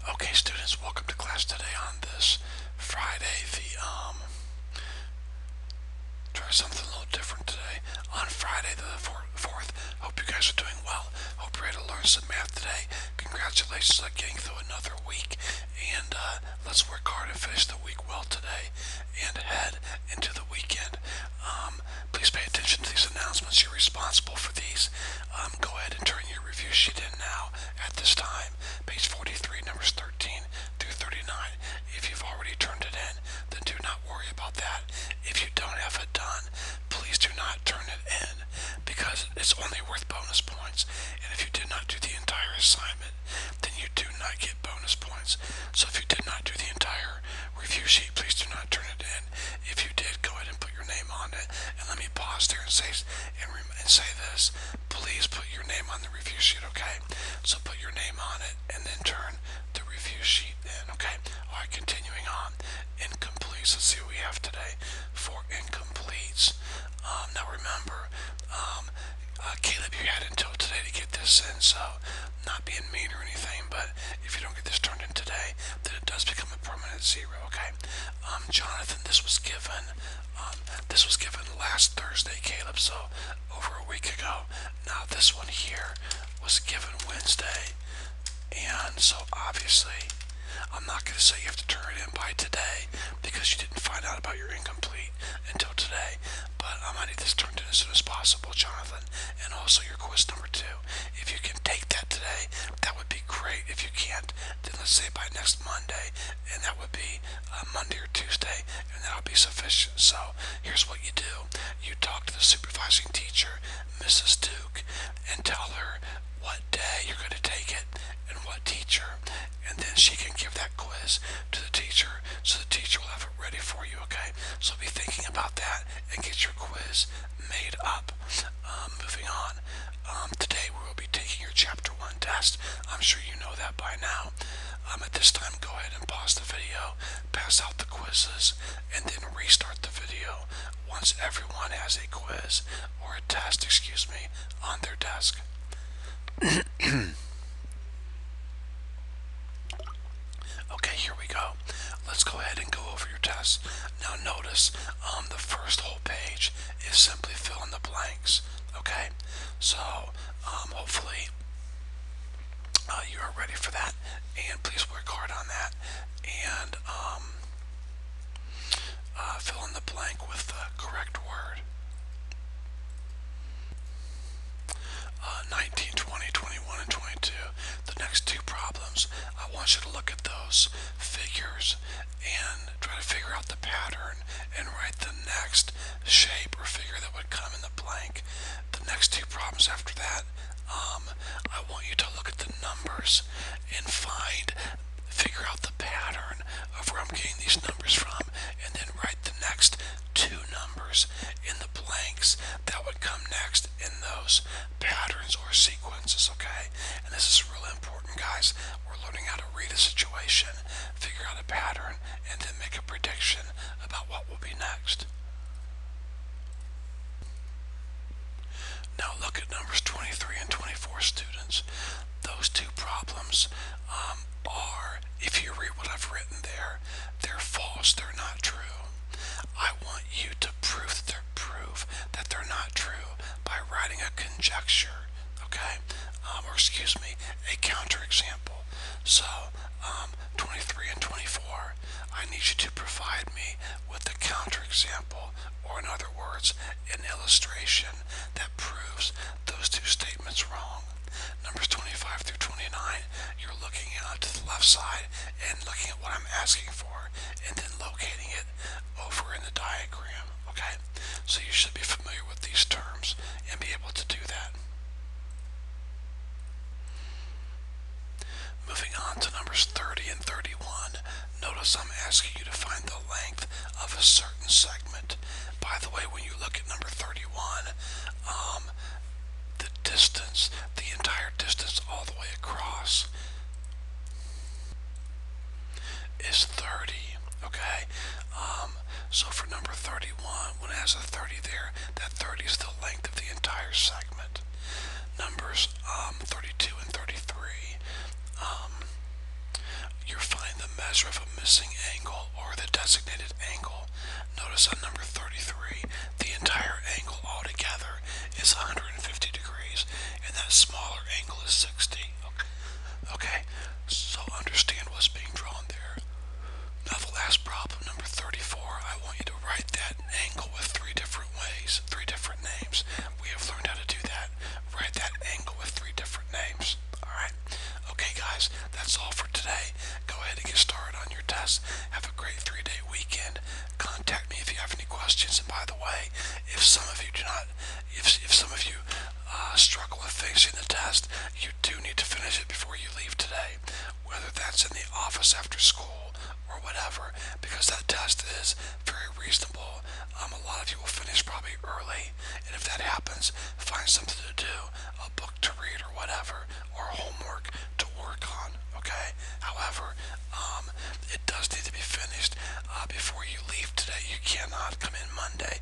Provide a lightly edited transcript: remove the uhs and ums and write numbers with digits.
Okay, students, welcome to class today on this Friday. Try something a little different today. On Friday the 4th. Hope you guys are doing well. Hope you're ready to learn some math today. Congratulations on getting through another week. And let's work hard and finish the week well today and head into the weekend. Please pay attention to these announcements. You're responsible for these. Go ahead and turn your review sheet in now at this time. Page 43, numbers 13 through 39. If you've already turned it in, then do not worry about that. If you don't have it done, please do not turn it in because it's only worth bonus points. And if you did not do the entire assignment, then you do not get bonus points. So if you did not do the entire review sheet, please do not turn it in. If you did, go ahead and put your name on it. And let me pause there and say this. Please put your name on the review sheet, okay? So put your name on it and then turn the review sheet in, okay? All right, continuing on. Incompletes. Let's see what we have today for incompletes. Now remember, Caleb, you had until today to get this in, so not being mean or anything, but if you don't get this turned in today, then it does become a permanent zero, okay? Jonathan, this was given last Thursday, Caleb, so over a week ago. Now this one here was given Wednesday, and so obviously I'm not going to say you have to turn it in by today because you didn't find out about your incomplete until today, but I might need this turned in as soon as possible, Jonathan, and also your quiz number 2. If you can take that today, that would be great. If you can't, then let's say by next Monday, and that would be Monday or Tuesday, and that'll be sufficient. So here's what you do. You talk to the supervising teacher, Mrs. Duke, and tell her what day you're going to take it and what teacher, and then she can give that quiz to the teacher so the teacher will have it ready for you, okay? So be thinking about that and get your quiz made up. Moving on. Today we will be taking your chapter 1 test. I'm sure you know that by now. At this time, go ahead and pause the video, pass out the quizzes, and then restart the video once everyone has a quiz or a test, on their desk. Okay, here we go. Let's go ahead and go over your test. Now notice the first whole page is simply fill in the blanks. Okay, so hopefully you are ready for that, and please work hard on that and fill in the blank with the correct word. 19, 20, 21, and 22. The next two problems, I want you to look at those figures and try to figure out the pattern and write the next shape or figure that would come in the blank. The next two problems after that, I want you to look at the numbers and figure out the pattern of where I'm getting these numbers from, and then write the next two numbers in the blanks that would come next in those patterns or sequences, okay? And this is really important, guys. We're learning how to read a situation, figure out a pattern, and then make a prediction about what will be next. Now look at numbers 23 and 24, students. Those two problems are, if you read what I've written there, they're false, they're not true. I want you to prove that they're not true by writing a conjecture, okay? A counterexample. So, 23 and 24, I need you to provide me with a counterexample, or in other words, an illustration that proves those two statements wrong. Numbers 25 through 29, you're looking to the left side and looking at what I'm asking for, and then locating it over in the diagram, okay? So you should be familiar with these terms and be able to do that. Moving on to numbers 30 and 31, notice I'm asking you to find the length of a certain segment. By the way, when you look at number 31, the distance, the entire distance all the way across is 30, okay? So for number 31, when it has a 30 there, that 30 is the length of the entire segment. Numbers 32 and 33, measure of a missing angle or the designated angle. Notice on number 33, the entire angle altogether is 150 degrees, and that smaller angle is 60. Okay, so understand what's being drawn there. Now the last problem, number 34, I want you to write that angle with three different ways, three different names. We have learned how to do that. Write that angle with three different names. Alright? Okay guys, that's all for today. Go ahead and get started on your test. Have a great 3-day weekend. Contact me if you have any questions. And by the way, if some of you do not, if some of you struggle with finishing the test, you do need to finish it before you leave today. Whether that's in the office after school or whatever, because that test is very reasonable. A lot of you will finish probably early, and if that happens, find something to do, a book to read or whatever, or homework to work on, okay? However, it does need to be finished before you leave today. You cannot come in Monday